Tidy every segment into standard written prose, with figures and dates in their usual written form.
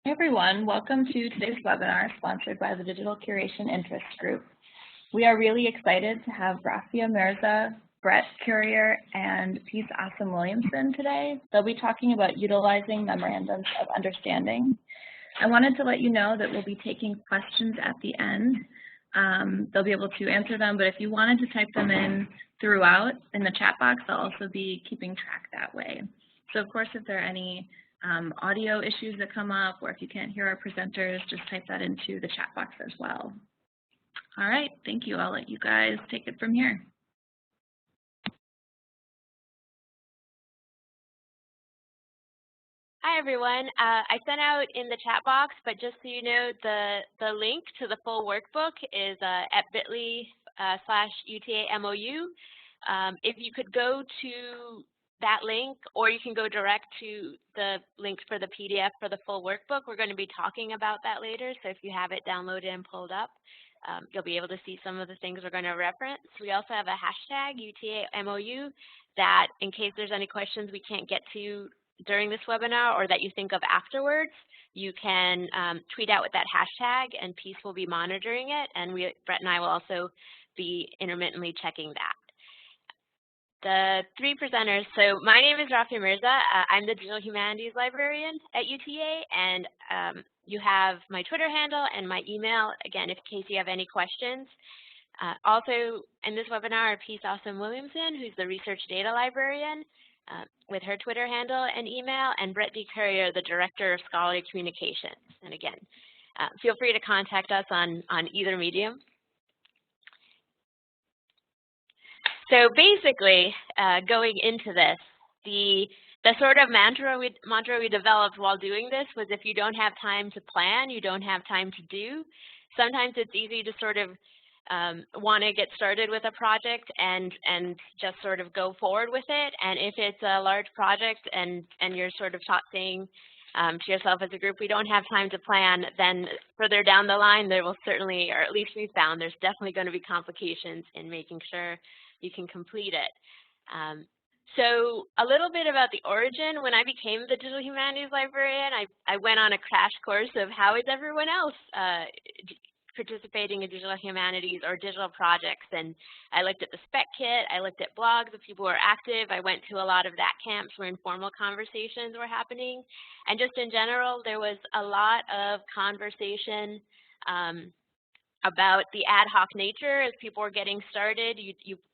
Hey everyone, welcome to today's webinar sponsored by the Digital Curation Interest Group. We are really excited to have Rafia Mirza, Brett Currier, and Peace Awesome Williamson today. They'll be talking about utilizing memorandums of understanding. I wanted to let you know that we'll be taking questions at the end. They'll be able to answer them, but if you wanted to type them in throughout in the chat box, I'll also be keeping track that way. So of course, if there are any audio issues that come up, or if you can't hear our presenters, just type that into the chat box as well. All right, thank you. I'll let you guys take it from here. Hi everyone. I sent out in the chat box, but just so you know, the link to the full workbook is at bit.ly/UTA-MOU. If you could go to that link, or you can go direct to the link for the PDF for the full workbook. We're going to be talking about that later, so if you have it downloaded and pulled up, you'll be able to see some of the things we're going to reference. We also have a hashtag, UTA-MOU, that in case there's any questions we can't get to during this webinar or that you think of afterwards, you can tweet out with that hashtag, and Peace will be monitoring it, and Brett and I will also be intermittently checking that. The three presenters, so my name is Rafia Mirza. I'm the Digital Humanities Librarian at UTA, and you have my Twitter handle and my email, again, in case you have any questions. Also, in this webinar, Peace Awesome Williamson, who's the Research Data Librarian, with her Twitter handle and email, and Brett D. Currier, the Director of Scholarly Communications. And again, feel free to contact us on either medium. So basically, going into this, the sort of mantra we developed while doing this was, if you don't have time to plan, you don't have time to do. Sometimes it's easy to sort of want to get started with a project and just sort of go forward with it. And if it's a large project and you're sort of saying to yourself as a group, we don't have time to plan, then further down the line, there will certainly, or at least we found, there's definitely going to be complications in making sure you can complete it. So a little bit about the origin. When I became the Digital Humanities Librarian, I went on a crash course of how is everyone else participating in digital humanities or digital projects. And I looked at the spec kit, I looked at blogs of people who are active, I went to a lot of DAT camps where informal conversations were happening. And just in general, there was a lot of conversation about the ad hoc nature as people were getting started.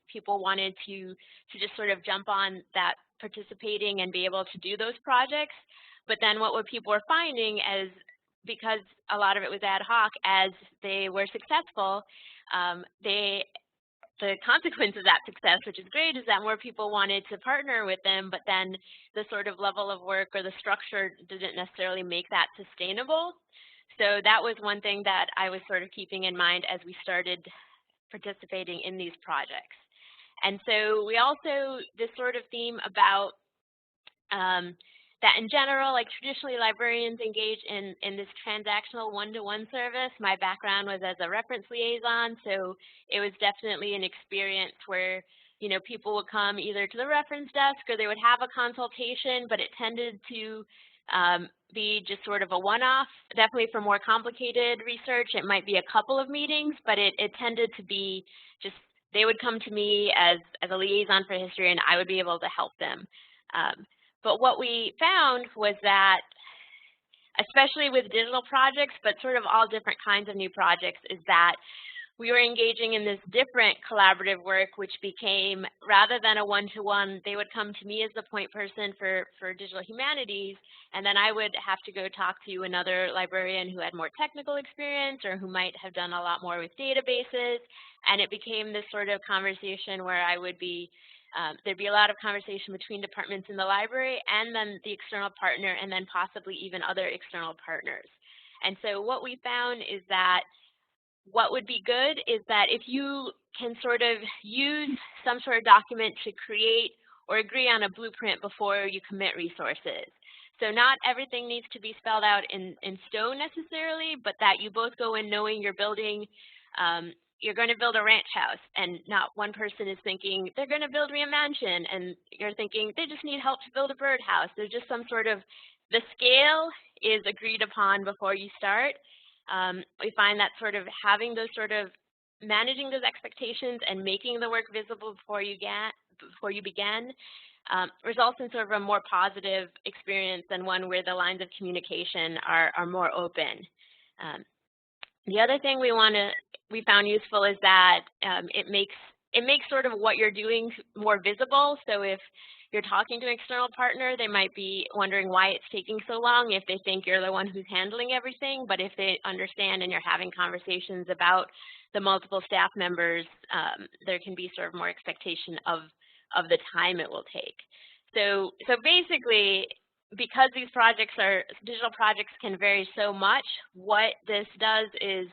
People wanted to just sort of jump on that participating and be able to do those projects. But then what people were finding is, because a lot of it was ad hoc, as they were successful, the consequence of that success, which is great, is that more people wanted to partner with them, but then the sort of level of work or the structure didn't necessarily make that sustainable. So that was one thing that I was sort of keeping in mind as we started participating in these projects. And so we also, this sort of theme about that in general, like traditionally librarians engage in this transactional one-to-one service. My background was as a reference liaison, so it was definitely an experience where, you know, people would come either to the reference desk or they would have a consultation, but it tended to be just sort of a one-off. Definitely for more complicated research, it might be a couple of meetings, but it tended to be just, they would come to me as a liaison for history, and I would be able to help them. But what we found was that, especially with digital projects, but sort of all different kinds of new projects, is that we were engaging in this different collaborative work, which became, rather than a one-to-one, they would come to me as the point person for digital humanities, and then I would have to go talk to another librarian who had more technical experience or who might have done a lot more with databases, and it became this sort of conversation where I would be, there'd be a lot of conversation between departments in the library and then the external partner, and then possibly even other external partners. And so what we found is that what would be good is that if you can sort of use some sort of document to create or agree on a blueprint before you commit resources. So not everything needs to be spelled out in stone necessarily, but that you both go in knowing you're building you're going to build a ranch house, and not one person is thinking they're going to build me a mansion, and you're thinking they just need help to build a birdhouse. There's just some sort of, the scale is agreed upon before you start. We find that sort of having those sort of, managing those expectations and making the work visible before you begin results in sort of a more positive experience than one where the lines of communication are more open. The other thing we found useful is that it makes sort of what you're doing more visible. So if you're talking to an external partner, they might be wondering why it's taking so long if they think you're the one who's handling everything. But if they understand and you're having conversations about the multiple staff members, there can be sort of more expectation of the time it will take. So basically, because these projects digital projects can vary so much, what this does is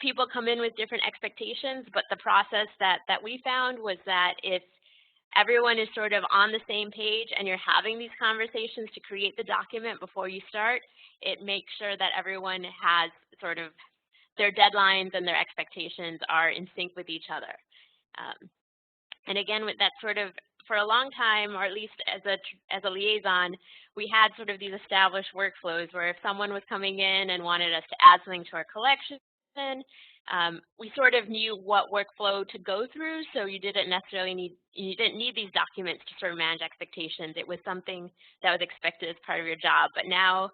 people come in with different expectations, but the process that we found was that if everyone is sort of on the same page and you're having these conversations to create the document before you start, it makes sure that everyone has sort of their deadlines and their expectations are in sync with each other. And again, with that sort of, for a long time, or at least as a liaison, we had sort of these established workflows where if someone was coming in and wanted us to add something to our collection, we sort of knew what workflow to go through, so you didn't necessarily you didn't need these documents to sort of manage expectations. It was something that was expected as part of your job. But now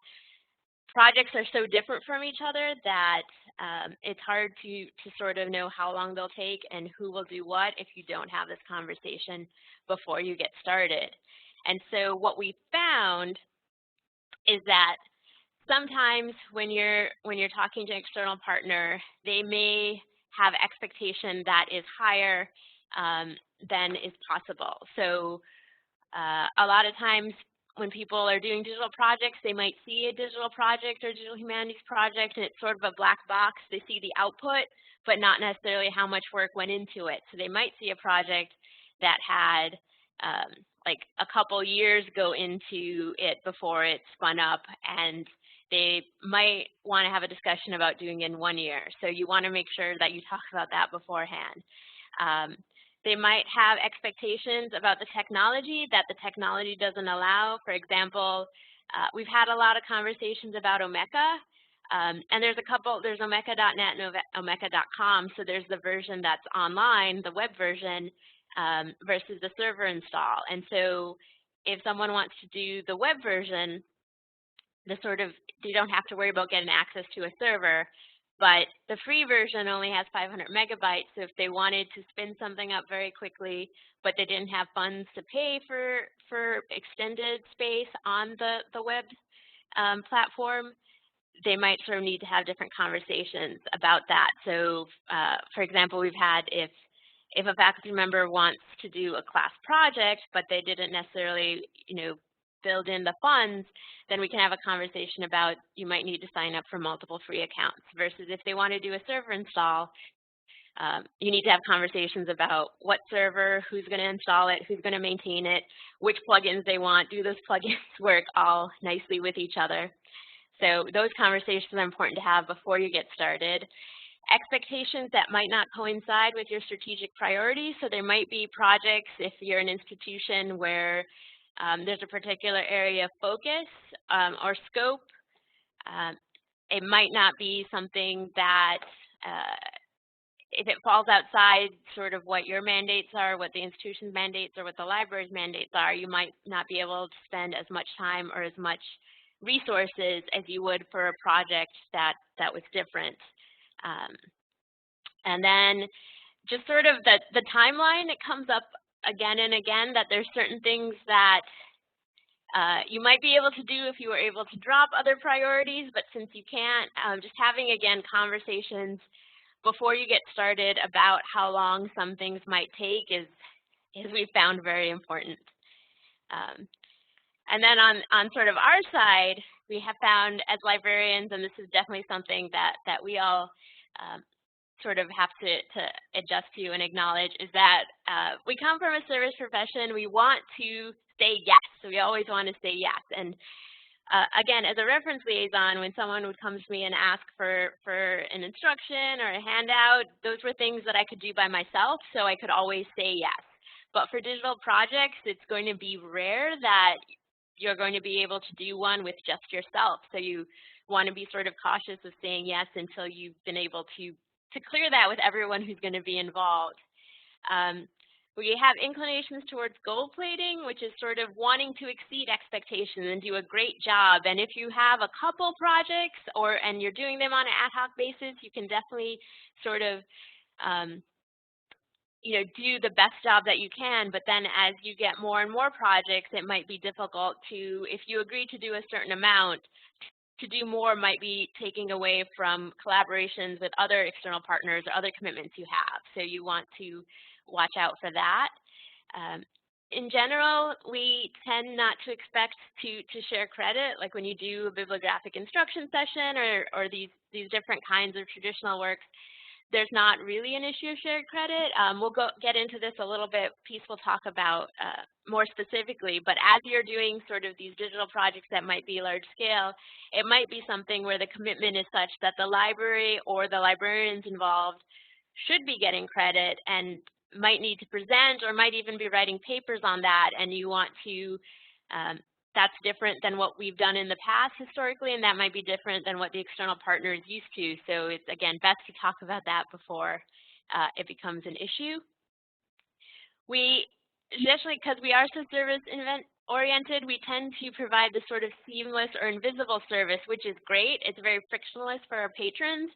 projects are so different from each other that it's hard to sort of know how long they'll take and who will do what if you don't have this conversation before you get started. And so what we found is that sometimes when you're talking to an external partner, they may have expectation that is higher than is possible. So a lot of times when people are doing digital projects, they might see a digital project or digital humanities project and it's sort of a black box. They see the output, but not necessarily how much work went into it. So they might see a project that had like a couple years go into it before it spun up, and they might want to have a discussion about doing it in 1 year. So you want to make sure that you talk about that beforehand. They might have expectations about the technology that the technology doesn't allow. For example, we've had a lot of conversations about Omeka, and there's omeka.net and omeka.com. So there's the version that's online, the web version, versus the server install. And so if someone wants to do the web version, they don't have to worry about getting access to a server. But the free version only has 500 megabytes, so if they wanted to spin something up very quickly, but they didn't have funds to pay for extended space on the web platform, they might sort of need to have different conversations about that. So, for example, we've had if a faculty member wants to do a class project, but they didn't necessarily, build in the funds, then we can have a conversation about you might need to sign up for multiple free accounts, versus if they want to do a server install, you need to have conversations about what server, who's going to install it, who's going to maintain it, which plugins they want, do those plugins work all nicely with each other. So those conversations are important to have before you get started. Expectations that might not coincide with your strategic priorities. So there might be projects, if you're an institution where there's a particular area of focus or scope, it might not be something that, if it falls outside sort of what your mandates are, what the institution's mandates or what the library's mandates are, you might not be able to spend as much time or as much resources as you would for a project that was different. And then just sort of the timeline, it comes up again and again that there's certain things that you might be able to do if you were able to drop other priorities, but since you can't, just having, again, conversations before you get started about how long some things might take is we've found very important. And then on sort of our side, we have found as librarians, and this is definitely something that we all sort of have to adjust to and acknowledge, is that we come from a service profession. We want to say yes, so we always want to say yes. And again, as a reference liaison, when someone would come to me and ask for an instruction or a handout, those were things that I could do by myself, so I could always say yes. But for digital projects, it's going to be rare that you're going to be able to do one with just yourself. So you want to be sort of cautious of saying yes until you've been able to clear that with everyone who's going to be involved. We have inclinations towards gold plating, which is sort of wanting to exceed expectations and do a great job. And if you have a couple projects and you're doing them on an ad hoc basis, you can definitely sort of do the best job that you can. But then as you get more and more projects, it might be difficult to, if you agree to do a certain amount, to do more might be taking away from collaborations with other external partners or other commitments you have. So you want to watch out for that. In general, we tend not to expect to share credit, like when you do a bibliographic instruction session or these different kinds of traditional works. There's not really an issue of shared credit. We'll get into this a little bit. Peace will talk about more specifically, but as you're doing sort of these digital projects that might be large scale, it might be something where the commitment is such that the library or the librarians involved should be getting credit and might need to present or might even be writing papers on that, and you want to, that's different than what we've done in the past historically, and that might be different than what the external partner is used to. So it's, again, best to talk about that before it becomes an issue. We, especially because we are so service oriented, we tend to provide this sort of seamless or invisible service, which is great. It's very frictionless for our patrons.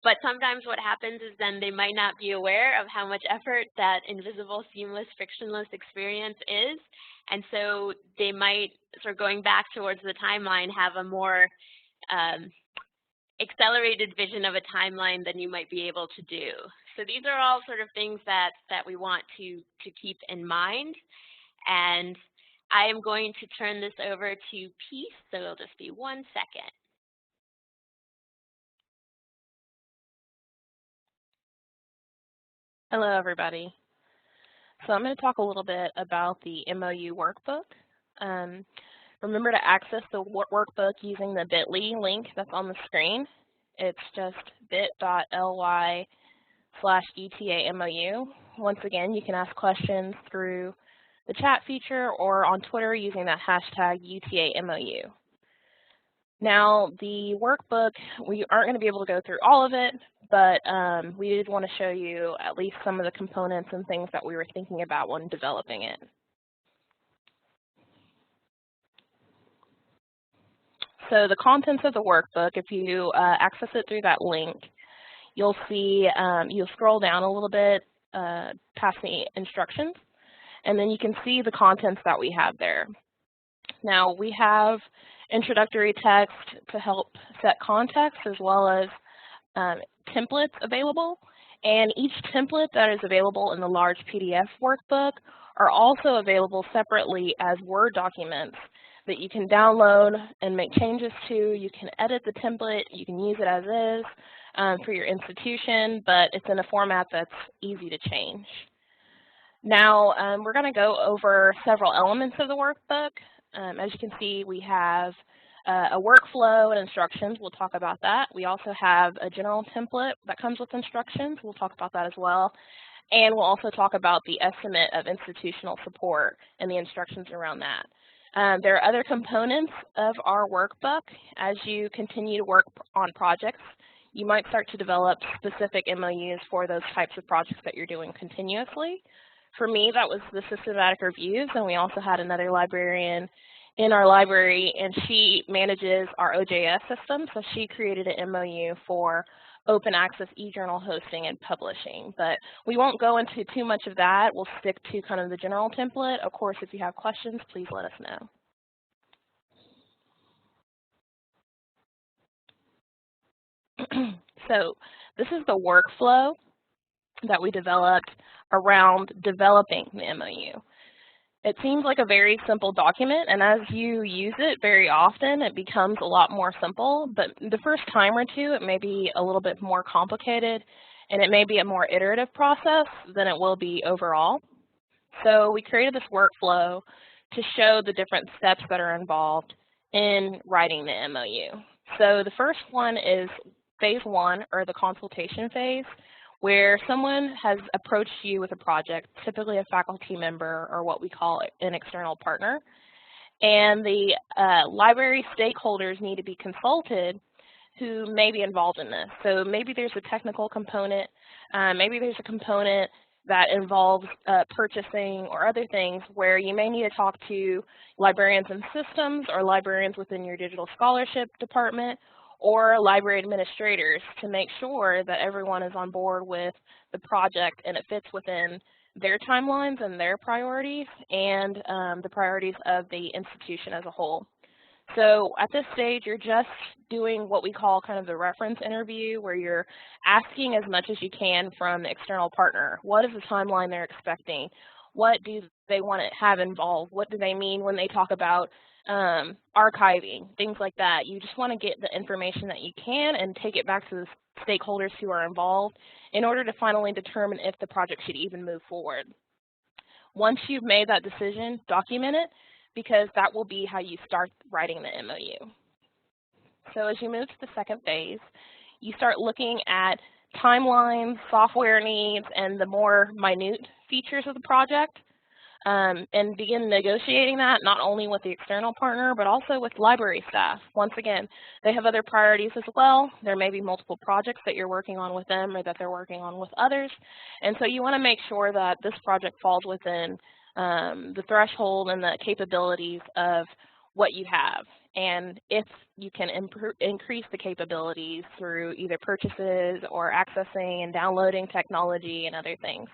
But sometimes what happens is then they might not be aware of how much effort that invisible, seamless, frictionless experience is. And so they might, sort of going back towards the timeline, have a more accelerated vision of a timeline than you might be able to do. So these are all sort of things that we want to keep in mind. And I am going to turn this over to Peace, so it'll just be 1 second. Hello, everybody. So I'm going to talk a little bit about the MOU Workbook. Remember to access the workbook using the bit.ly link that's on the screen. It's just bit.ly/ETAMOU. Once again, you can ask questions through the chat feature or on Twitter using that hashtag UTAMOU. Now, the workbook, we aren't going to be able to go through all of it, but we did want to show you at least some of the components and things that we were thinking about when developing it. So the contents of the workbook, if you access it through that link, you'll see, you'll scroll down a little bit past the instructions, and then you can see the contents that we have there. Now, we have introductory text to help set context, as well as templates available. And each template that is available in the large PDF workbook are also available separately as Word documents that you can download and make changes to. You can edit the template, you can use it as is for your institution, but it's in a format that's easy to change. Now, we're going to go over several elements of the workbook. As you can see, we have a workflow and instructions. We'll talk about that. We also have a general template that comes with instructions. We'll talk about that as well. And we'll also talk about the estimate of institutional support and the instructions around that. There are other components of our workbook. As you continue to work on projects, you might start to develop specific MOUs for those types of projects that you're doing continuously. For me, that was the systematic reviews, and we also had another librarian in our library, and she manages our OJS system, so she created an MOU for open access e-journal hosting and publishing. But we won't go into too much of that. We'll stick to kind of the general template. Of course, if you have questions, please let us know. So this is the workflow that we developed around developing the MOU. It seems like a very simple document, and as you use it very often, it becomes a lot more simple, but the first time or two, it may be a little bit more complicated, and it may be a more iterative process than it will be overall. So we created this workflow to show the different steps that are involved in writing the MOU. So the first one is phase 1, or the consultation phase, where someone has approached you with a project, typically a faculty member or what we call an external partner, and the library stakeholders need to be consulted who may be involved in this. So maybe there's a technical component, maybe there's a component that involves purchasing or other things where you may need to talk to librarians in systems or librarians within your digital scholarship department or library administrators to make sure that everyone is on board with the project and it fits within their timelines and their priorities and the priorities of the institution as a whole. So at this stage, you're just doing what we call kind of the reference interview, where you're asking as much as you can from the external partner. What is the timeline they're expecting? What do they want to have involved? What do they mean when they talk about archiving, things like that? You just want to get the information that you can and take it back to the stakeholders who are involved in order to finally determine if the project should even move forward. Once you've made that decision, document it, because that will be how you start writing the MOU. So as you move to the second phase, you start looking at timelines, software needs, and the more minute features of the project, and begin negotiating that not only with the external partner, but also with library staff. Once again, they have other priorities as well. There may be multiple projects that you're working on with them or that they're working on with others. And so you want to make sure that this project falls within the threshold and the capabilities of what you have. And if you can increase the capabilities through either purchases or accessing and downloading technology and other things.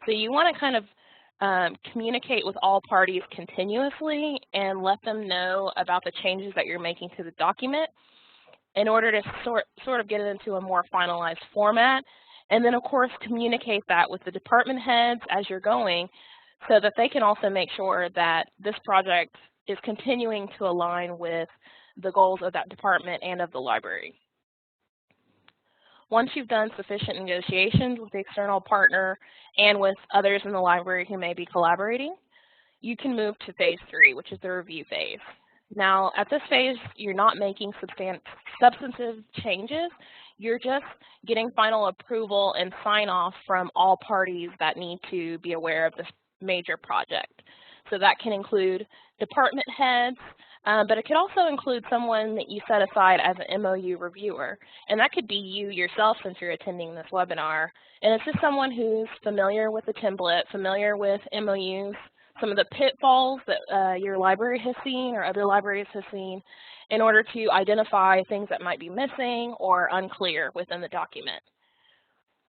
So you want to kind of communicate with all parties continuously and let them know about the changes that you're making to the document in order to sort of get it into a more finalized format. And then, of course, communicate that with the department heads as you're going, so that they can also make sure that this project is continuing to align with the goals of that department and of the library. Once you've done sufficient negotiations with the external partner and with others in the library who may be collaborating, you can move to phase 3, which is the review phase. Now, at this phase, you're not making substantive changes. You're just getting final approval and sign-off from all parties that need to be aware of this major project. So that can include department heads, but it could also include someone that you set aside as an MOU reviewer. And that could be you yourself, since you're attending this webinar. And it's just someone who's familiar with the template, familiar with MOUs, some of the pitfalls that your library has seen or other libraries have seen, in order to identify things that might be missing or unclear within the document.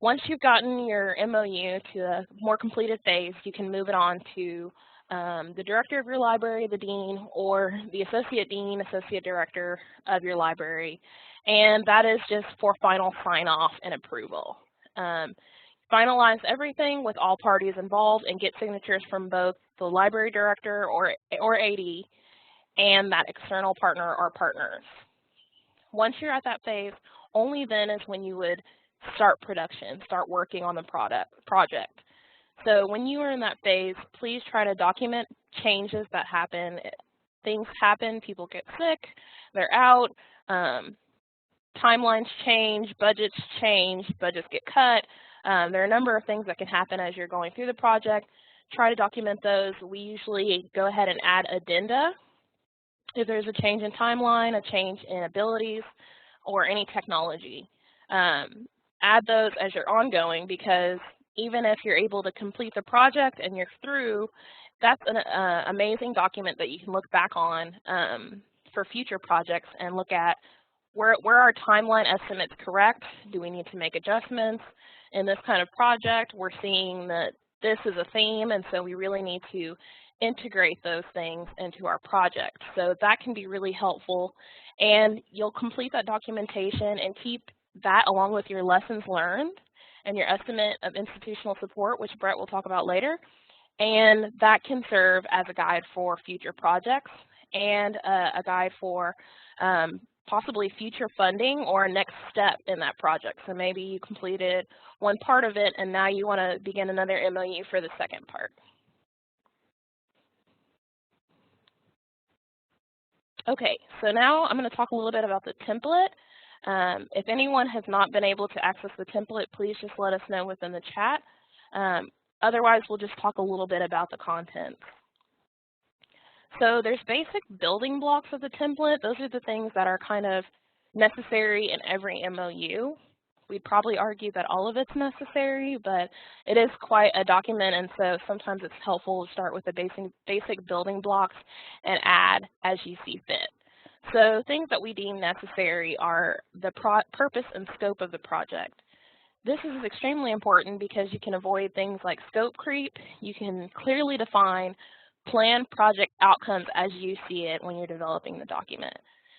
Once you've gotten your MOU to a more completed phase, you can move it on to the director of your library, the dean, or the associate dean, associate director of your library. And that is just for final sign-off and approval. Finalize everything with all parties involved and get signatures from both the library director or AD and that external partner or partners. Once you're at that phase, only then is when you would start production, start working on the project. So when you are in that phase, please try to document changes that happen. Things happen, people get sick, they're out, timelines change, budgets get cut. There are a number of things that can happen as you're going through the project. Try to document those. We usually go ahead and add addenda if there's a change in timeline, a change in abilities, or any technology. Add those as you're ongoing, because even if you're able to complete the project and you're through, that's an amazing document that you can look back on for future projects and look at where our timeline estimates correct. Do we need to make adjustments? In this kind of project, we're seeing that this is a theme, and so we really need to integrate those things into our project. So that can be really helpful, and you'll complete that documentation and keep that along with your lessons learned and your estimate of institutional support, which Brett will talk about later, and that can serve as a guide for future projects and a guide for possibly future funding or a next step in that project. So maybe you completed one part of it and now you want to begin another MOU for the second part. Okay, so now I'm going to talk a little bit about the template. If anyone has not been able to access the template, please just let us know within the chat. Otherwise, we'll just talk a little bit about the contents. So there's basic building blocks of the template. Those are the things that are kind of necessary in every MOU. We'd probably argue that all of it's necessary, but it is quite a document, and so sometimes it's helpful to start with the basic building blocks and add as you see fit. So things that we deem necessary are the purpose and scope of the project. This is extremely important because you can avoid things like scope creep. You can clearly define planned project outcomes as you see it when you're developing the document.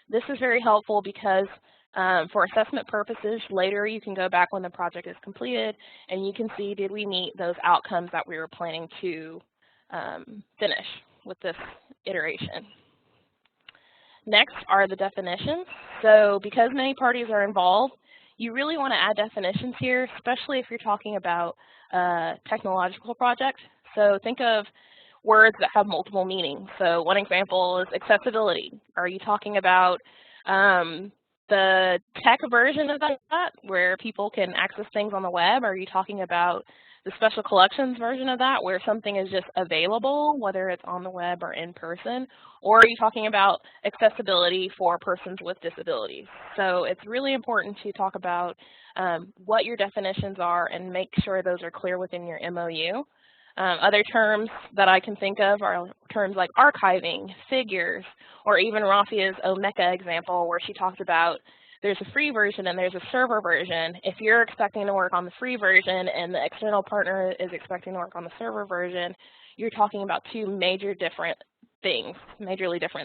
This is very helpful because for assessment purposes, later you can go back when the project is completed and you can see, did we meet those outcomes that we were planning to finish with this iteration. Next are the definitions. So because many parties are involved, you really want to add definitions here, especially if you're talking about technological projects. So think of words that have multiple meanings. So one example is accessibility. Are you talking about the tech version of that, where people can access things on the web? Are you talking about the special collections version of that, where something is just available, whether it's on the web or in person? Or are you talking about accessibility for persons with disabilities? So it's really important to talk about what your definitions are and make sure those are clear within your MOU. Other terms that I can think of are terms like archiving, figures, or even Rafia's Omeka example where she talks about there's a free version and there's a server version. If you're expecting to work on the free version and the external partner is expecting to work on the server version, you're talking about two majorly different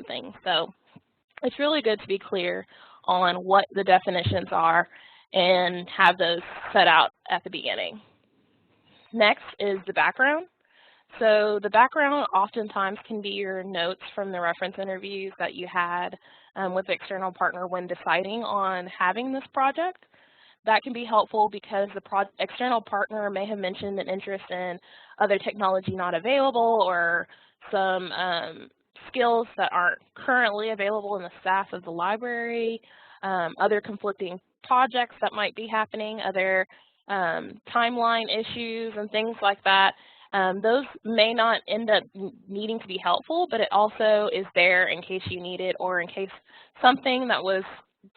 things. So it's really good to be clear on what the definitions are and have those set out at the beginning. Next is the background. So the background oftentimes can be your notes from the reference interviews that you had with the external partner when deciding on having this project. That can be helpful because the external partner may have mentioned an interest in other technology not available or some skills that aren't currently available in the staff of the library, other conflicting projects that might be happening, other timeline issues and things like that. Those may not end up needing to be helpful, but it also is there in case you need it or in case something that was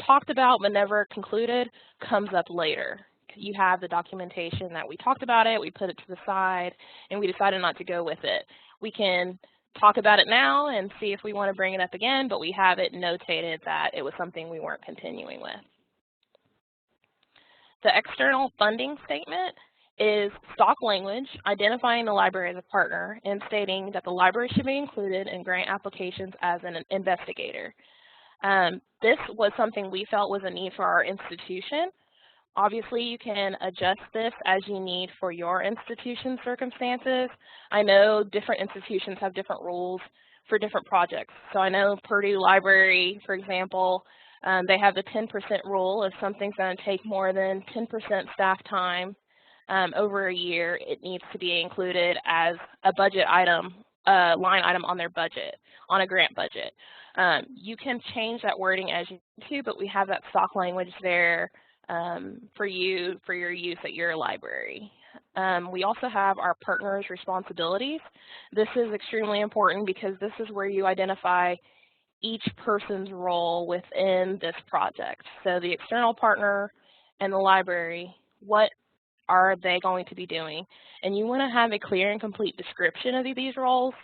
talked about but never concluded comes up later. You have the documentation that we talked about it, we put it to the side, and we decided not to go with it. We can talk about it now and see if we want to bring it up again, but we have it notated that it was something we weren't continuing with. The external funding statement is stock language identifying the library as a partner and stating that the library should be included in grant applications as an investigator. This was something we felt was a need for our institution. Obviously, you can adjust this as you need for your institution's circumstances. I know different institutions have different rules for different projects. So I know Purdue Library, for example, they have the 10% rule. If something's going to take more than 10% staff time over a year, it needs to be included as a budget item, line item on their budget, on a grant budget. You can change that wording as you need to, but we have that stock language there for your use at your library. We also have our partners' responsibilities. This is extremely important because this is where you identify each person's role within this project. So the external partner and the library, what are they going to be doing? And you want to have a clear and complete description of these roles.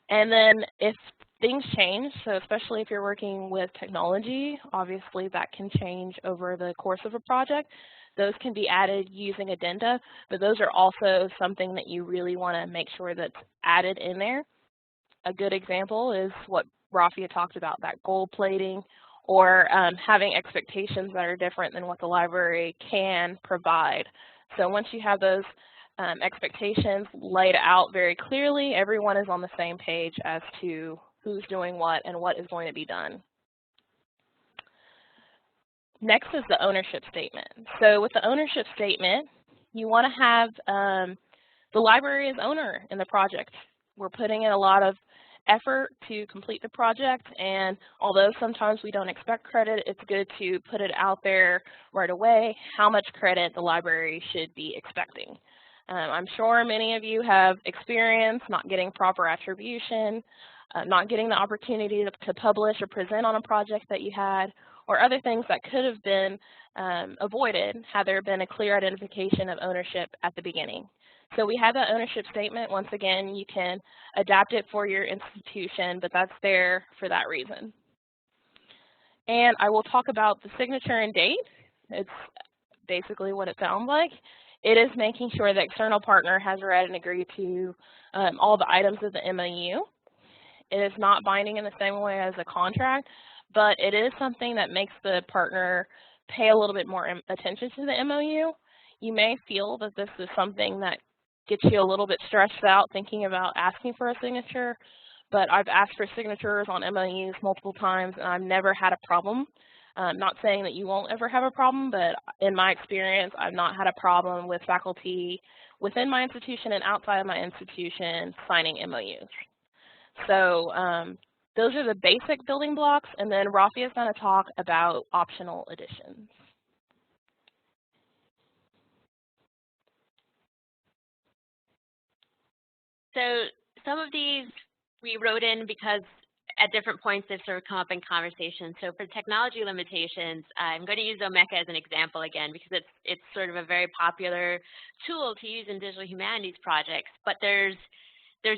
And then if things change, so especially if you're working with technology, obviously that can change over the course of a project. Those can be added using addenda, but those are also something that you really want to make sure that's added in there. A good example is what Rafia talked about, that gold plating, or having expectations that are different than what the library can provide. So once you have those expectations laid out very clearly, everyone is on the same page as to who's doing what and what is going to be done. Next is the ownership statement. So with the ownership statement, you want to have the library as owner in the project. We're putting in a lot of effort to complete the project, and although sometimes we don't expect credit, it's good to put it out there right away how much credit the library should be expecting. I'm sure many of you have experienced not getting proper attribution, not getting the opportunity to publish or present on a project that you had, or other things that could have been avoided had there been a clear identification of ownership at the beginning. So we have that ownership statement. Once again, you can adapt it for your institution, but that's there for that reason. And I will talk about the signature and date. It's basically what it sounds like. It is making sure the external partner has read and agreed to all the items of the MOU. It is not binding in the same way as a contract, but it is something that makes the partner pay a little bit more attention to the MOU. You may feel that this is something that gets you a little bit stressed out thinking about asking for a signature, but I've asked for signatures on MOUs multiple times and I've never had a problem. Not saying that you won't ever have a problem, but in my experience, I've not had a problem with faculty within my institution and outside of my institution signing MOUs. So those are the basic building blocks, and then Rafi is going to talk about optional additions. So some of these we wrote in because at different points they've sort of come up in conversation. So for technology limitations, I'm going to use Omeka as an example again because it's sort of a very popular tool to use in digital humanities projects, but there's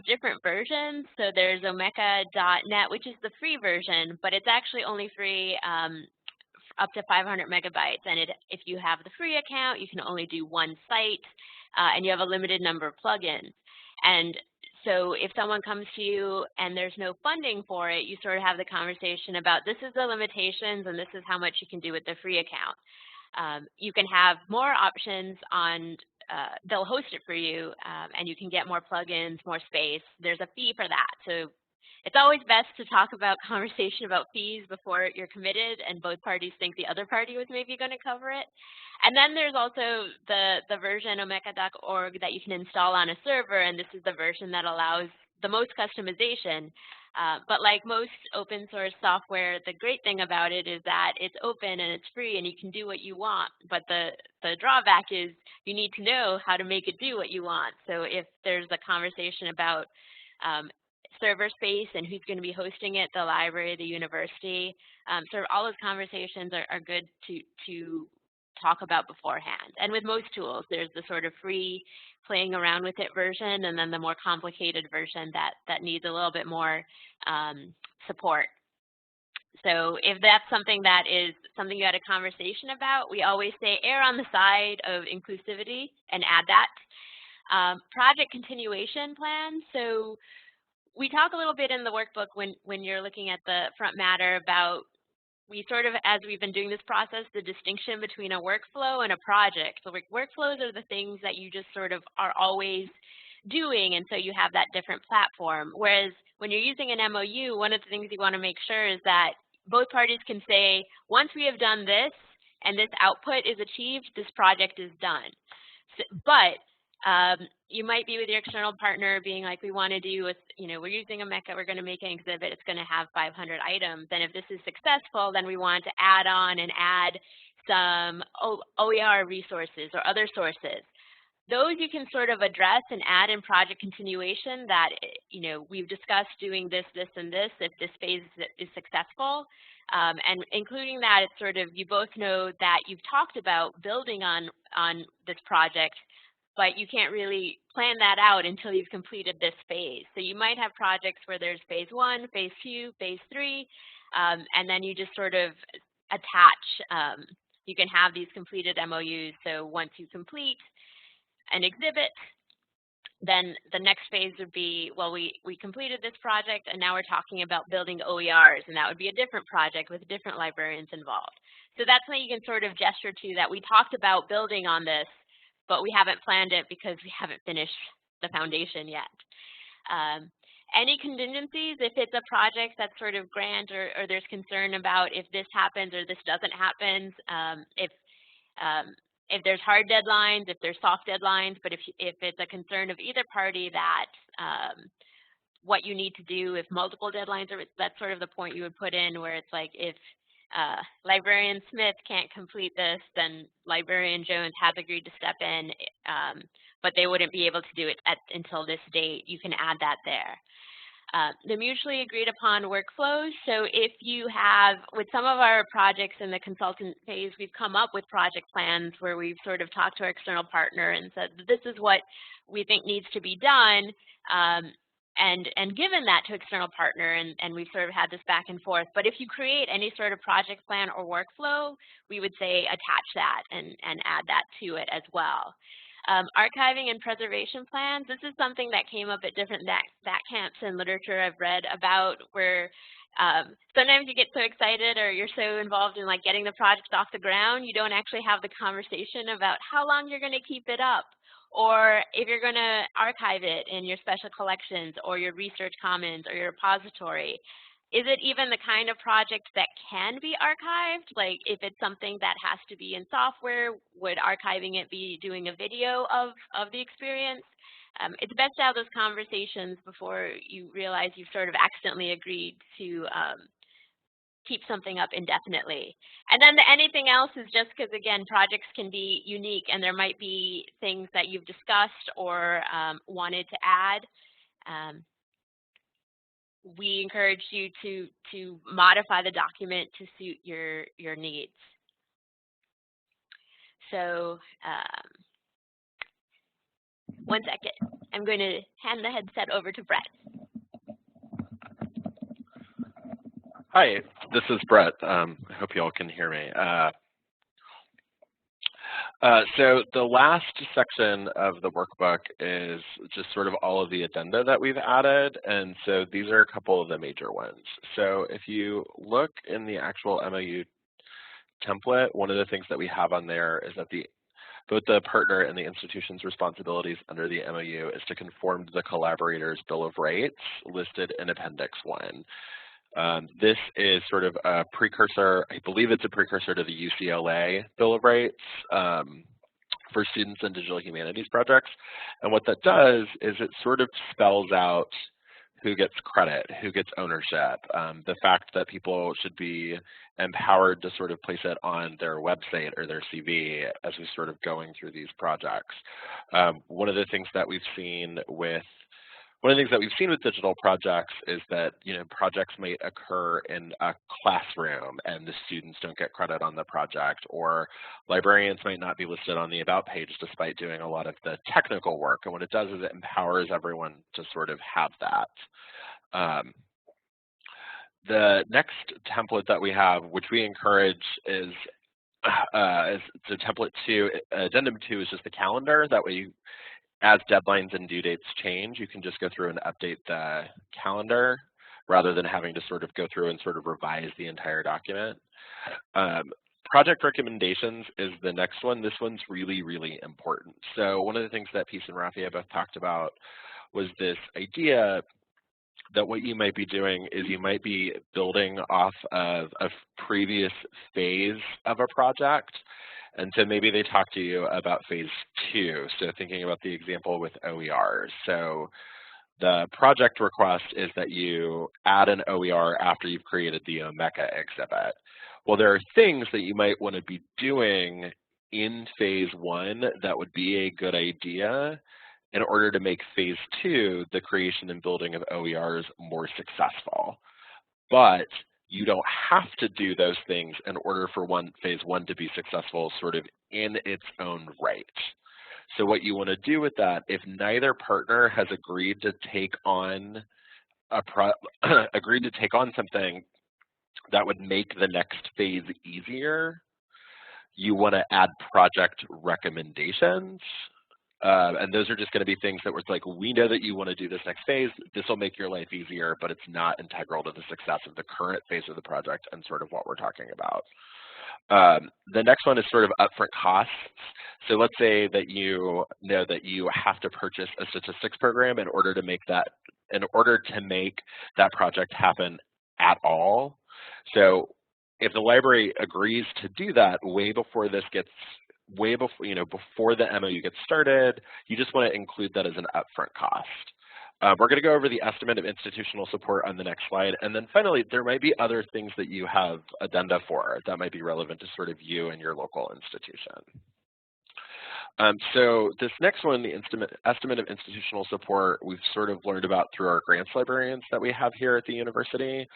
different versions. So there's omeka.net, which is the free version, but it's actually only free up to 500 megabytes. And if you have the free account, you can only do one site, and you have a limited number of plugins. And so if someone comes to you and there's no funding for it, you sort of have the conversation about this is the limitations and this is how much you can do with the free account. You can have more options on, they'll host it for you, and you can get more plugins, more space. There's a fee for that. So it's always best to talk about conversation about fees before you're committed and both parties think the other party was maybe going to cover it. And then there's also the version omeka.org that you can install on a server, and this is the version that allows the most customization. But like most open source software, the great thing about it is that it's open and it's free and you can do what you want. But the drawback is you need to know how to make it do what you want. So if there's a conversation about server space and who's going to be hosting it, the library, the university, sort of all those conversations are good to talk about beforehand. And with most tools, there's the sort of free playing around with it version, and then the more complicated version that needs a little bit more support. So if that's something that is something you had a conversation about, we always say err on the side of inclusivity and add that. Project continuation plan. So we talk a little bit in the workbook when you're looking at the front matter about we sort of, as we've been doing this process, the distinction between a workflow and a project. So workflows are the things that you just sort of are always doing, and so you have that different platform. Whereas when you're using an MOU, one of the things you want to make sure is that both parties can say, once we have done this and this output is achieved, this project is done. So, but you might be with your external partner being like, we want to do, we're using Omeka, we're going to make an exhibit, it's going to have 500 items. And if this is successful, then we want to add on and add some OER resources or other sources. Those you can sort of address and add in project continuation that, we've discussed doing this, this, and this if this phase is successful. And including that, it's sort of, you both know that you've talked about building on this project, but you can't really plan that out until you've completed this phase. So you might have projects where there's phase 1, phase 2, phase 3, and then you just sort of attach. You can have these completed MOUs. So once you complete an exhibit, then the next phase would be, well, we completed this project and now we're talking about building OERs, and that would be a different project with different librarians involved. So that's when you can sort of gesture to that we talked about building on this, but we haven't planned it because we haven't finished the foundation yet. Any contingencies, if it's a project that's sort of grand or there's concern about if this happens or this doesn't happen, if there's hard deadlines, if there's soft deadlines, but if it's a concern of either party that what you need to do if multiple deadlines are, that's sort of the point you would put in where it's like if librarian Smith can't complete this, then librarian Jones has agreed to step in, but they wouldn't be able to do it until this date. You can add that there. The mutually agreed upon workflows. So if you have, with some of our projects in the consultant phase, we've come up with project plans where we've sort of talked to our external partner and said, this is what we think needs to be done, and given that to external partner, and we've sort of had this back and forth. But if you create any sort of project plan or workflow, we would say attach that and add that to it as well. Archiving and preservation plans, this is something that came up at different back camps and literature I've read about, where sometimes you get so excited or you're so involved in like getting the project off the ground, you don't actually have the conversation about how long you're going to keep it up, or if you're going to archive it in your special collections or your research commons or your repository. Is it even the kind of project that can be archived? Like if it's something that has to be in software, would archiving it be doing a video of the experience? It's best to have those conversations before you realize you've sort of accidentally agreed to keep something up indefinitely. And then the anything else is just because, again, projects can be unique and there might be things that you've discussed or wanted to add. We encourage you to modify the document to suit your needs. So one second. I'm going to hand the headset over to Brett. Hi, this is Brett. I hope you all can hear me. So the last section of the workbook is just sort of all of the addenda that we've added, and so these are a couple of the major ones. So if you look in the actual MOU template, one of the things that we have on there is that both the partner and the institution's responsibilities under the MOU is to conform to the collaborator's Bill of Rights listed in Appendix 1. This is sort of a precursor, I believe it's a precursor to the UCLA Bill of Rights for students in digital humanities projects. And what that does is it sort of spells out who gets credit, who gets ownership, the fact that people should be empowered to sort of place it on their website or their CV as we're sort of going through these projects. One of the things that we've seen with digital projects is that, projects might occur in a classroom and the students don't get credit on the project, or librarians might not be listed on the About page despite doing a lot of the technical work. And what it does is it empowers everyone to sort of have that. The next template that we have, which we encourage, is the template 2. Addendum 2 is just the calendar. That way, as deadlines and due dates change, you can just go through and update the calendar rather than having to sort of go through and sort of revise the entire document. Project recommendations is the next one. This one's really, really important. So one of the things that Peace and Rafia both talked about was this idea that what you might be doing is you might be building off of a previous phase of a project. And so maybe they talk to you about phase 2. So thinking about the example with OERs. So the project request is that you add an OER after you've created the Omeka exhibit. Well, there are things that you might want to be doing in phase 1 that would be a good idea in order to make phase 2, the creation and building of OERs, more successful. But you don't have to do those things in order for phase 1 to be successful sort of in its own right. So what you want to do with that, if neither partner has agreed to take on something that would make the next phase easier, you want to add project recommendations. And those are just going to be things that were like, we know that you want to do this next phase. This will make your life easier, but it's not integral to the success of the current phase of the project and sort of what we're talking about. The next one is sort of upfront costs. So let's say that you know that you have to purchase a statistics program in order to make that project happen at all. So if the library agrees to do that before the MOU gets started, you just want to include that as an upfront cost. We're going to go over the estimate of institutional support on the next slide. And then finally, there might be other things that you have addenda for that might be relevant to sort of you and your local institution. So this next one, the estimate of institutional support, we've sort of learned about through our grants librarians that we have here at the university.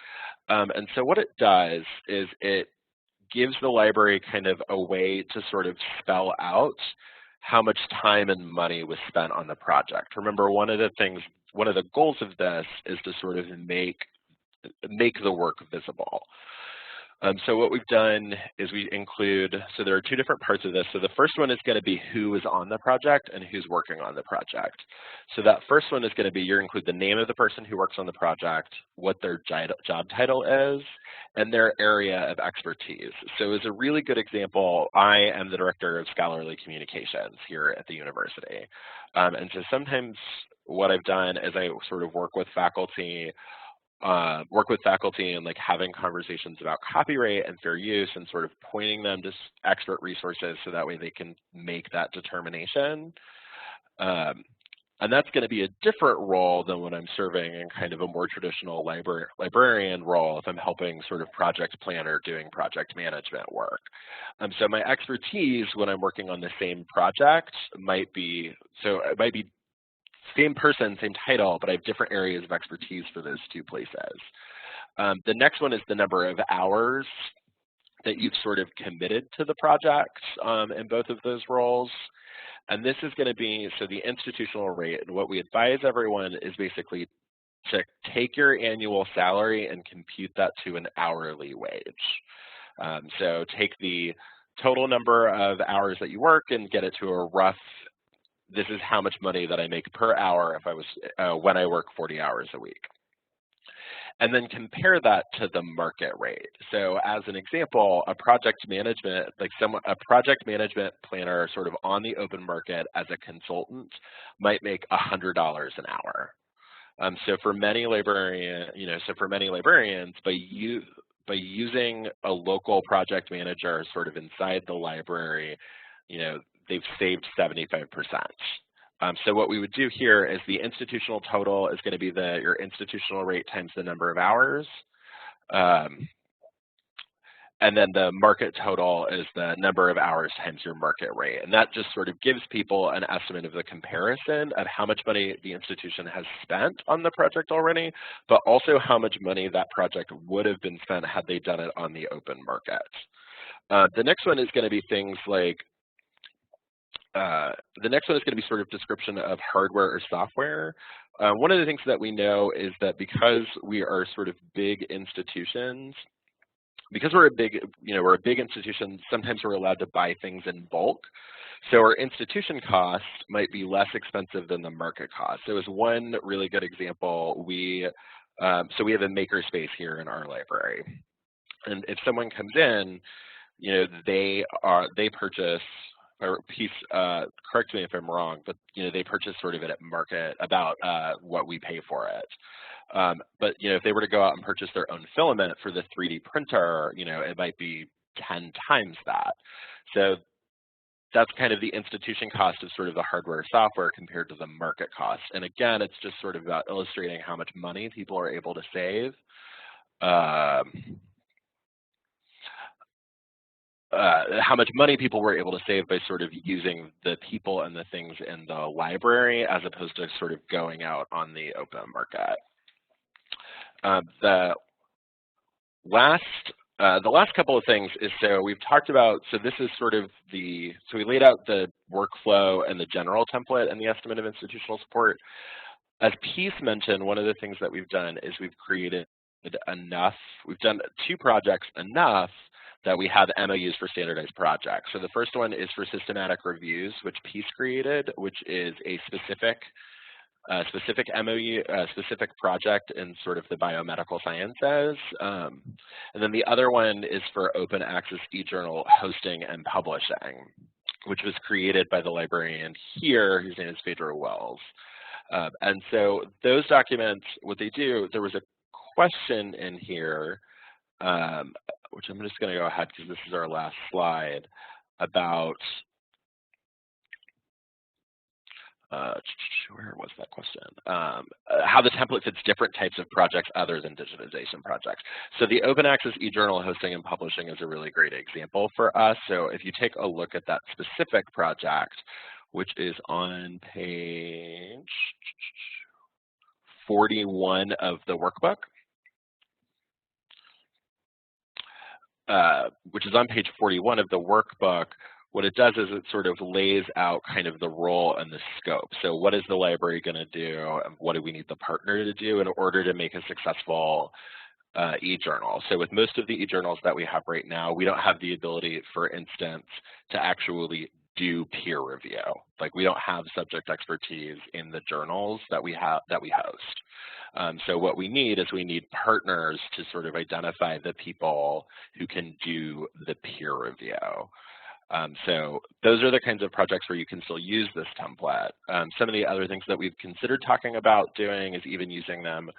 And so what it does is it gives the library kind of a way to sort of spell out how much time and money was spent on the project. Remember, one of the goals of this is to sort of make the work visible. So what we've done is we include, so there are two different parts of this. So the first one is going to be who is on the project and who's working on the project. So that first one is going to be, you include the name of the person who works on the project, what their job title is, and their area of expertise. So as a really good example, I am the Director of Scholarly Communications here at the university. And so sometimes what I've done is I sort of work with faculty and like having conversations about copyright and fair use and sort of pointing them to expert resources so that way they can make that determination. And that's going to be a different role than when I'm serving in kind of a more traditional librarian role if I'm helping sort of project planner doing project management work. So my expertise when I'm working on the same project might be, same person, same title, but I have different areas of expertise for those two places. The next one is the number of hours that you've sort of committed to the project in both of those roles. And this is going to be, so the institutional rate, and what we advise everyone is basically to take your annual salary and compute that to an hourly wage. So take the total number of hours that you work and get it to a rough, this is how much money that I make per hour if I was when I work 40 hours a week. And then compare that to the market rate. So as an example, a project management planner sort of on the open market as a consultant might make $100 an hour. So for many librarians, by using a local project manager sort of inside the library, they've saved 75%. So what we would do here is the institutional total is going to be your institutional rate times the number of hours. And then the market total is the number of hours times your market rate. And that just sort of gives people an estimate of the comparison of how much money the institution has spent on the project already, but also how much money that project would have been spent had they done it on the open market. The next one is going to be things like, the next one is going to be sort of description of hardware or software. One of the things that we know is that because we are sort of big institutions, because we're a big institution, sometimes we're allowed to buy things in bulk. So our institution cost might be less expensive than the market cost. So as one really good example, so we have a makerspace here in our library. And if someone comes in, they purchase, or correct me if I'm wrong, but they purchase sort of it at market about what we pay for it. But if they were to go out and purchase their own filament for the 3D printer, it might be 10 times that. So that's kind of the institution cost of sort of the hardware or software compared to the market cost. And again, it's just sort of about illustrating how much money people are able to save. How much money people were able to save by sort of using the people and the things in the library as opposed to sort of going out on the open market. The last couple of things is, so we've talked about, so this is sort of so we laid out the workflow and the general template and the estimate of institutional support. As Peace mentioned, one of the things that we've done is we've done 2 projects enough that we have MOUs for standardized projects. So the first one is for systematic reviews, which Peace created, which is a specific MOU, specific project in sort of the biomedical sciences. And then the other one is for open access e-journal hosting and publishing, which was created by the librarian here, whose name is Phaedra Wells. And so those documents, what they do, there was a question in here, which I'm just going to go ahead because this is our last slide, about where was that question? How the template fits different types of projects other than digitization projects. So the open access eJournal hosting and publishing is a really great example for us. So if you take a look at that specific project, which is on page 41 of the workbook, which is on page 41 of the workbook, what it does is it sort of lays out kind of the role and the scope. So what is the library going to do, and what do we need the partner to do in order to make a successful eJournal? So with most of the eJournals that we have right now, we don't have the ability, for instance, to actually do peer review. Like we don't have subject expertise in the journals that we host. So what we need is we need partners to sort of identify the people who can do the peer review. So those are the kinds of projects where you can still use this template. Some of the other things that we've considered talking about doing is even using them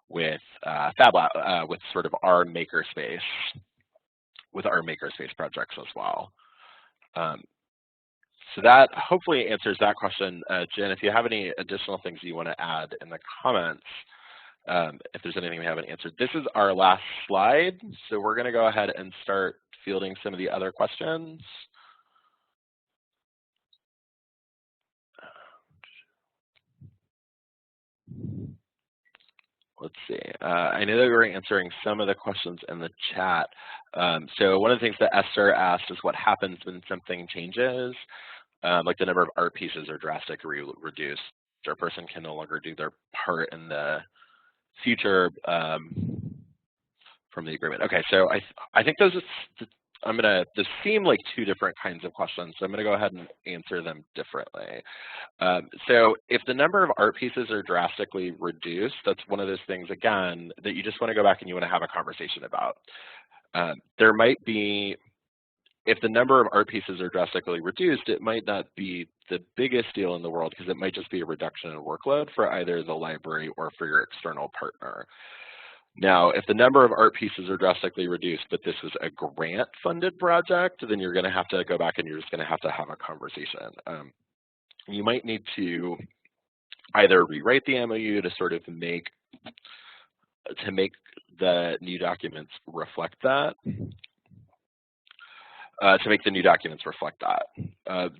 with FabLab, with sort of our makerspace, projects as well. So that hopefully answers that question. Jen, if you have any additional things you want to add in the comments, if there's anything we haven't answered. This is our last slide, so we're going to go ahead and start fielding some of the other questions. Let's see. I know that we were answering some of the questions in the chat. So one of the things that Esther asked is what happens when something changes, like the number of art pieces are drastically reduced, or a person can no longer do their part in the future from the agreement. Okay, so I think those those seem like two different kinds of questions, so I'm going to go ahead and answer them differently. So if the number of art pieces are drastically reduced, that's one of those things, again, that you just want to go back and you want to have a conversation about. There might be, if the number of art pieces are drastically reduced, it might not be the biggest deal in the world because it might just be a reduction in workload for either the library or for your external partner. Now, if the number of art pieces are drastically reduced, but this was a grant-funded project, then you're going to have to go back and you're just going to have a conversation. You might need to either rewrite the MOU to sort of make the new documents reflect that.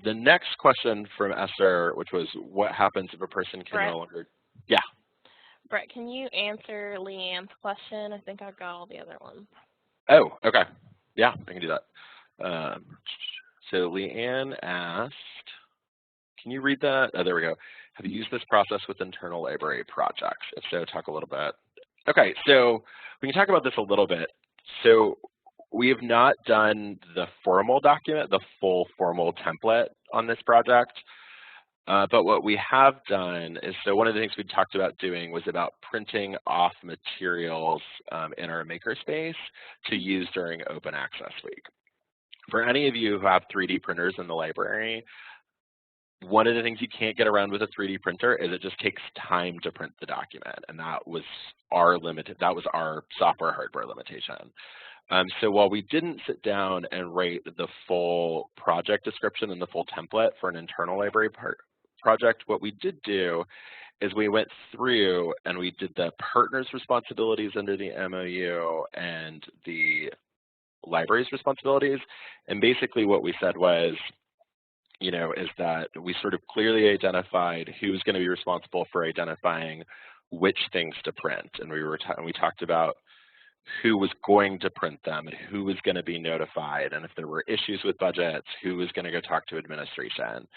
The next question from Esther, which was, what happens if a person can no longer? Yeah. Brett, can you answer Leanne's question? I think I've got all the other ones. Oh, okay. Yeah, I can do that. So Leanne asked, can you read that? Oh, there we go. Have you used this process with internal library projects? If so, talk a little bit. Okay, so we can talk about this a little bit. So we have not done the formal document, the full formal template on this project. But what we have done is, so one of the things we talked about doing was about printing off materials in our makerspace to use during Open Access Week. For any of you who have 3D printers in the library, one of the things you can't get around with a 3D printer is it just takes time to print the document, and that was our software hardware limitation. So while we didn't sit down and write the full project description and the full template for an internal library project, what we did do is we went through and we did the partner's responsibilities under the MOU and the library's responsibilities. And basically what we said was, is that we sort of clearly identified who's going to be responsible for identifying which things to print. And we talked about who was going to print them and who was going to be notified, and if there were issues with budgets, who was going to go talk to administration.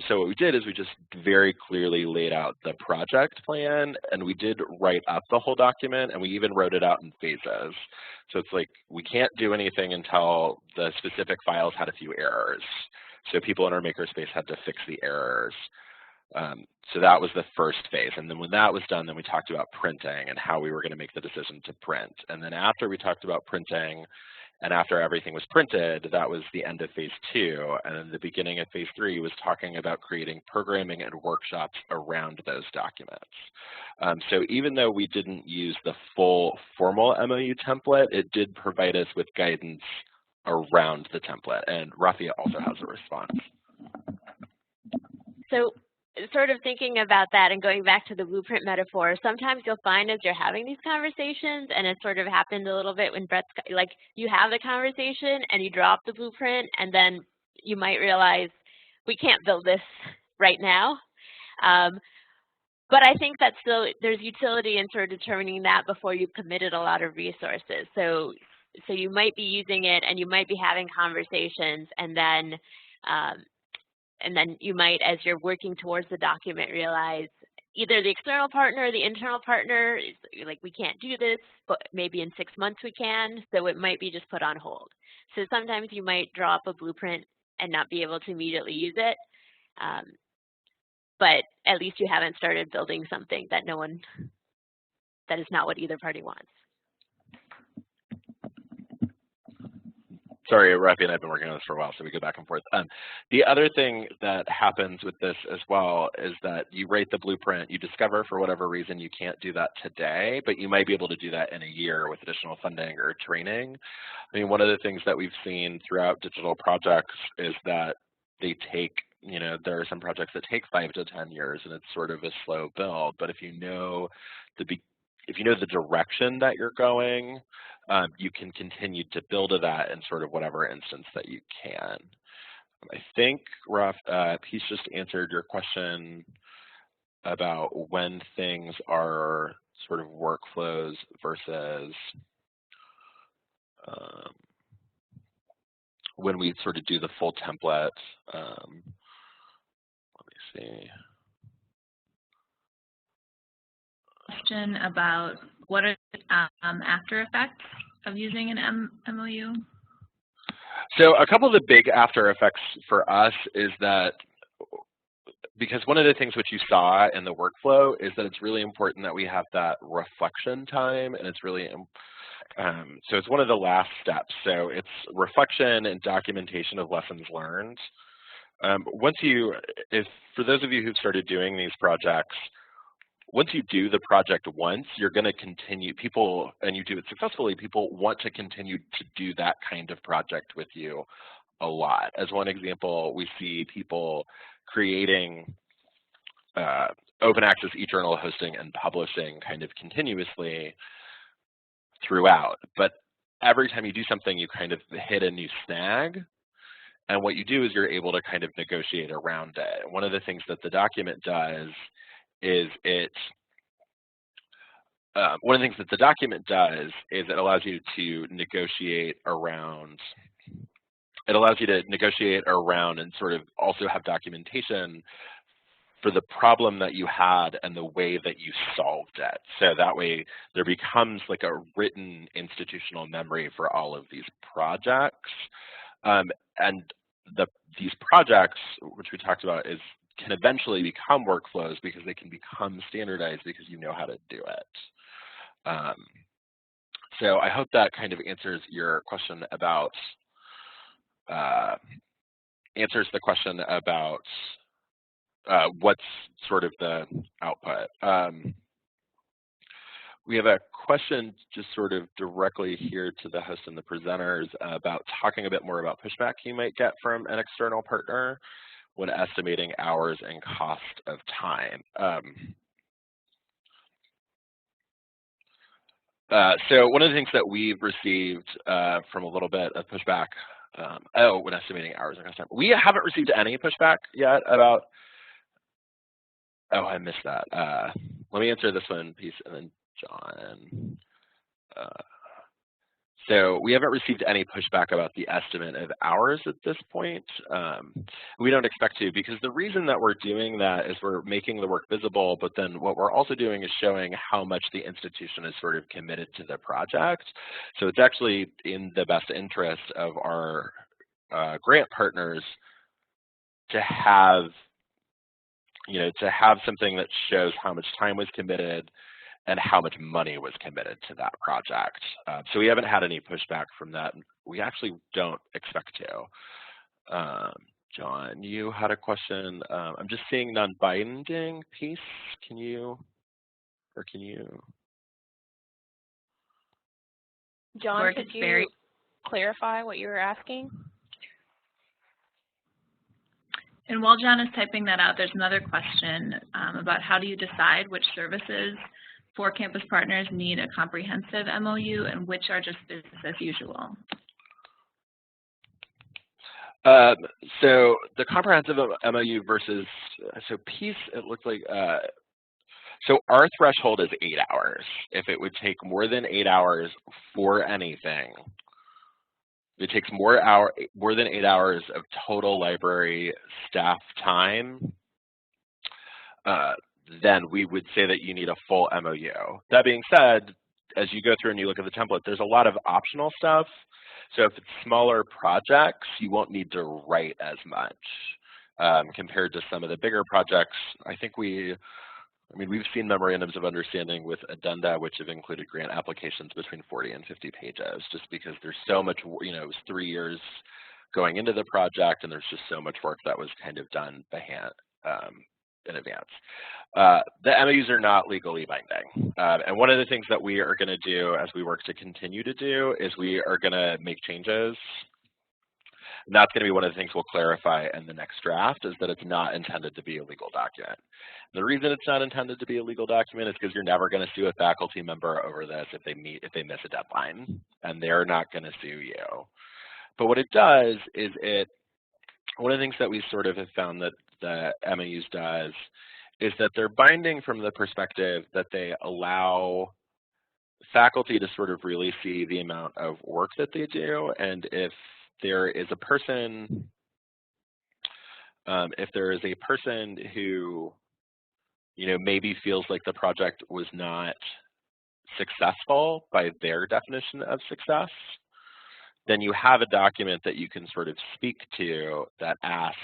So what we did is we just very clearly laid out the project plan, and we did write up the whole document, and we even wrote it out in phases. So it's like we can't do anything until the specific files had a few errors. So people in our makerspace had to fix the errors. So that was the first phase. And then when that was done, then we talked about printing and how we were going to make the decision to print. And then after we talked about printing and after everything was printed, that was the end of phase 2. And then the beginning of phase 3 was talking about creating programming and workshops around those documents. So even though we didn't use the full formal MOU template, it did provide us with guidance around the template. And Rafia also has a response. So sort of thinking about that and going back to the blueprint metaphor, sometimes you'll find as you're having these conversations, and it sort of happened a little bit when Brett's, like, you have the conversation and you drop the blueprint, and then you might realize we can't build this right now. But I think that still there's utility in sort of determining that before you've committed a lot of resources. So you might be using it and you might be having conversations, and then you might, as you're working towards the document, realize either the external partner or the internal partner is like, we can't do this, but maybe in 6 months we can, so it might be just put on hold. So sometimes you might draw up a blueprint and not be able to immediately use it, but at least you haven't started building something that that is not what either party wants. Sorry, Rafi and I have been working on this for a while, so we go back and forth. The other thing that happens with this as well is that you write the blueprint, you discover for whatever reason you can't do that today, but you might be able to do that in a year with additional funding or training. I mean, one of the things that we've seen throughout digital projects is that they take, there are some projects that take 5 to 10 years, and it's sort of a slow build. But if you know the direction that you're going, you can continue to build to that in sort of whatever instance that you can. I think, Raf, he's just answered your question about when things are sort of workflows versus when we sort of do the full template. Let me see. Question about what are after effects of using an MOU? So a couple of the big after effects for us is that, because one of the things which you saw in the workflow is that it's really important that we have that reflection time, and it's really, so it's one of the last steps. So it's reflection and documentation of lessons learned. For those of you who've started doing these projects, once you do the project once, you're going to continue, and you do it successfully, people want to continue to do that kind of project with you a lot. As one example, we see people creating open access e-journal hosting and publishing kind of continuously throughout. But every time you do something, you kind of hit a new snag. And what you do is you're able to kind of negotiate around it. One of the things that the document does is it allows you to negotiate around. It allows you to negotiate around and sort of also have documentation for the problem that you had and the way that you solved it. So that way there becomes like a written institutional memory for all of these projects. And these projects, which we talked about, can eventually become workflows because they can become standardized because you know how to do it. So I hope that kind of answers your question about, what's sort of the output. We have a question just sort of directly here to the host and the presenters about talking a bit more about pushback you might get from an external partner when estimating hours and cost of time. So one of the things that we've received from a little bit of pushback, when estimating hours and cost of time, we haven't received any pushback yet about, I missed that. Let me answer this one piece and then John. So we haven't received any pushback about the estimate of hours at this point. We don't expect to, because the reason that we're doing that is we're making the work visible, but then what we're also doing is showing how much the institution is sort of committed to the project. So it's actually in the best interest of our grant partners to have, something that shows how much time was committed and how much money was committed to that project. So we haven't had any pushback from that. We actually don't expect to. John, you had a question. I'm just seeing non-binding piece. Can you? John, could you clarify what you were asking? And while John is typing that out, there's another question about how do you decide which services for campus partners need a comprehensive MOU and which are just business as usual? So the comprehensive MOU versus, so piece, it looked like, so our threshold is 8 hours. If it would take more than 8 hours for anything, if it takes more than 8 hours of total library staff time, then we would say that you need a full MOU. That being said, as you go through and you look at the template, there's a lot of optional stuff. So if it's smaller projects, you won't need to write as much compared to some of the bigger projects. I think we've seen memorandums of understanding with addenda, which have included grant applications between 40 and 50 pages, just because there's so much, it was 3 years going into the project, and there's just so much work that was kind of done by hand in advance. The MOUs are not legally binding. And one of the things that we are going to do as we work to continue to do is we are going to make changes. And that's going to be one of the things we'll clarify in the next draft, is that it's not intended to be a legal document. And the reason it's not intended to be a legal document is because you're never going to sue a faculty member over this if they miss a deadline, and they're not going to sue you. But what it does is one of the things that we sort of have found that the MOUs does is that they're binding from the perspective that they allow faculty to sort of really see the amount of work that they do, and if there is a person who maybe feels like the project was not successful by their definition of success, then you have a document that you can sort of speak to that kind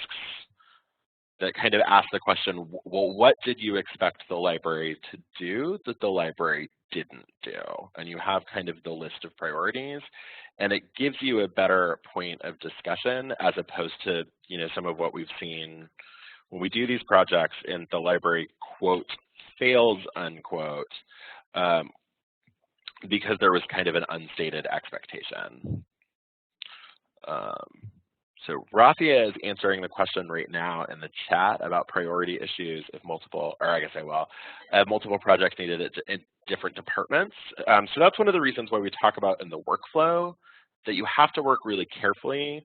of asks the question, well, what did you expect the library to do that the library didn't do? And you have kind of the list of priorities, and it gives you a better point of discussion as opposed to, some of what we've seen when we do these projects and the library, quote, fails, unquote, because there was kind of an unstated expectation. So Rafia is answering the question right now in the chat about priority issues if multiple projects needed in different departments. So that's one of the reasons why we talk about in the workflow that you have to work really carefully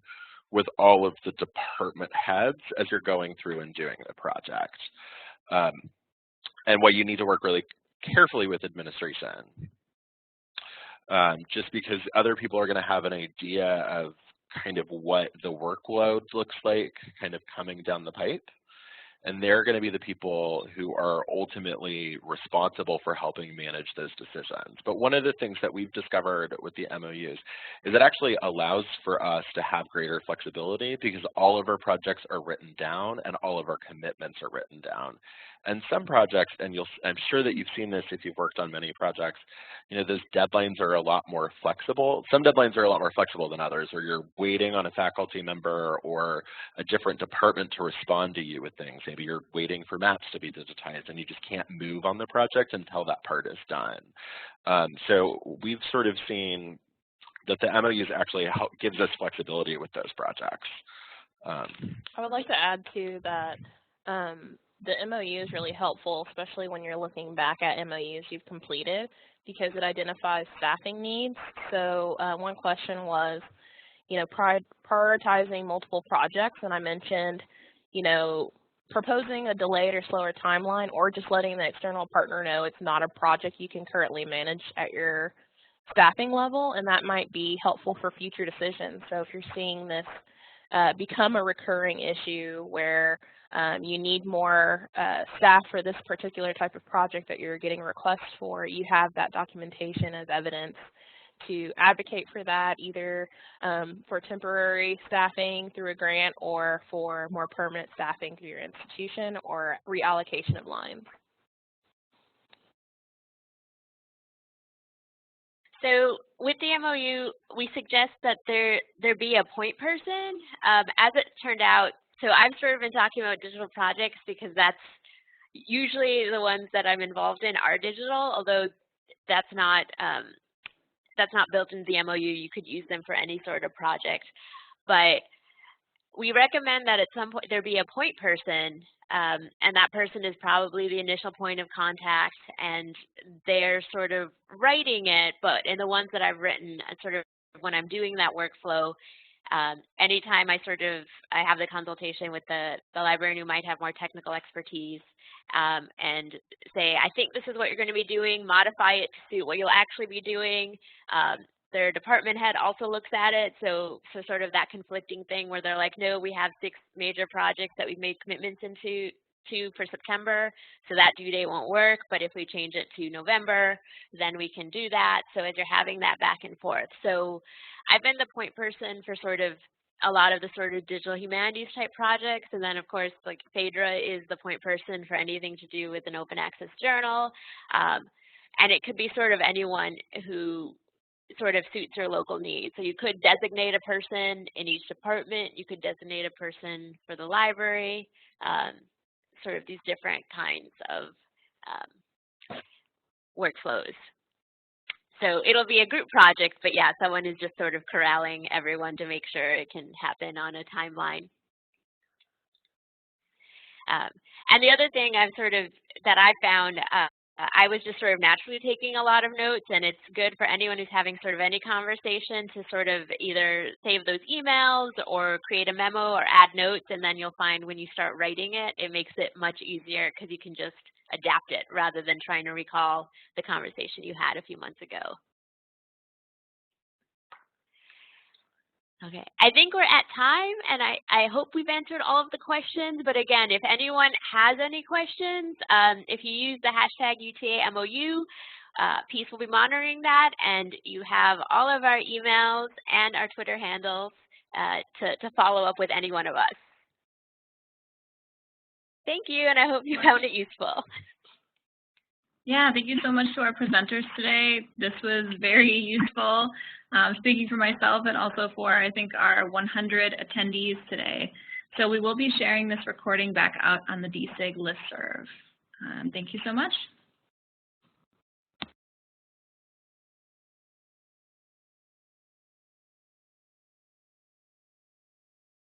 with all of the department heads as you're going through and doing the project. And why you need to work really carefully with administration. Just because other people are going to have an idea of kind of what the workload looks like kind of coming down the pipe. And they're going to be the people who are ultimately responsible for helping manage those decisions. But one of the things that we've discovered with the MOUs is it actually allows for us to have greater flexibility because all of our projects are written down and all of our commitments are written down. And some projects, and I'm sure that you've seen this if you've worked on many projects, those deadlines are a lot more flexible. Some deadlines are a lot more flexible than others, or you're waiting on a faculty member or a different department to respond to you with things. Maybe you're waiting for maps to be digitized and you just can't move on the project until that part is done. So we've sort of seen that the MOUs actually gives us flexibility with those projects. I would like to add to that the MOU is really helpful, especially when you're looking back at MOUs you've completed, because it identifies staffing needs. So one question was, prioritizing multiple projects, and I mentioned, proposing a delayed or slower timeline, or just letting the external partner know it's not a project you can currently manage at your staffing level, and that might be helpful for future decisions. So if you're seeing this become a recurring issue where you need more staff for this particular type of project that you're getting requests for, you have that documentation as evidence to advocate for that, either for temporary staffing through a grant or for more permanent staffing through your institution or reallocation of lines. So with the MOU, we suggest that there be a point person. As it turned out, so I've sort of been talking about digital projects because that's usually the ones that I'm involved in are digital, although that's not built into the MOU. You could use them for any sort of project. But we recommend that at some point there be a point person, and that person is probably the initial point of contact, and they're sort of writing it, but in the ones that I've written, sort of when I'm doing that workflow, anytime I have the consultation with the librarian who might have more technical expertise, and say, I think this is what you're going to be doing, modify it to suit what you'll actually be doing. Their department head also looks at it, so sort of that conflicting thing where they're like, no, we have 6 major projects that we've made commitments to for September, so that due date won't work, but if we change it to November, then we can do that. So as you're having that back and forth. So I've been the point person for sort of a lot of the sort of digital humanities type projects, and then of course like Phaedra is the point person for anything to do with an open access journal, and it could be sort of anyone who sort of suits your local needs. So you could designate a person in each department, you could designate a person for the library, sort of these different kinds of workflows. So it'll be a group project, but yeah, someone is just sort of corralling everyone to make sure it can happen on a timeline. And the other thing that I found, I was just sort of naturally taking a lot of notes, and it's good for anyone who's having sort of any conversation to sort of either save those emails or create a memo or add notes, and then you'll find when you start writing it, it makes it much easier because you can just adapt it rather than trying to recall the conversation you had a few months ago. Okay, I think we're at time, and I hope we've answered all of the questions, but again, if anyone has any questions, if you use the hashtag UTAMOU, Peace will be monitoring that, and you have all of our emails and our Twitter handles to follow up with any one of us. Thank you, and I hope you found it useful. Yeah, thank you so much to our presenters today. This was very useful, speaking for myself and also for, I think, our 100 attendees today. So we will be sharing this recording back out on the DCIG listserv. Thank you so much.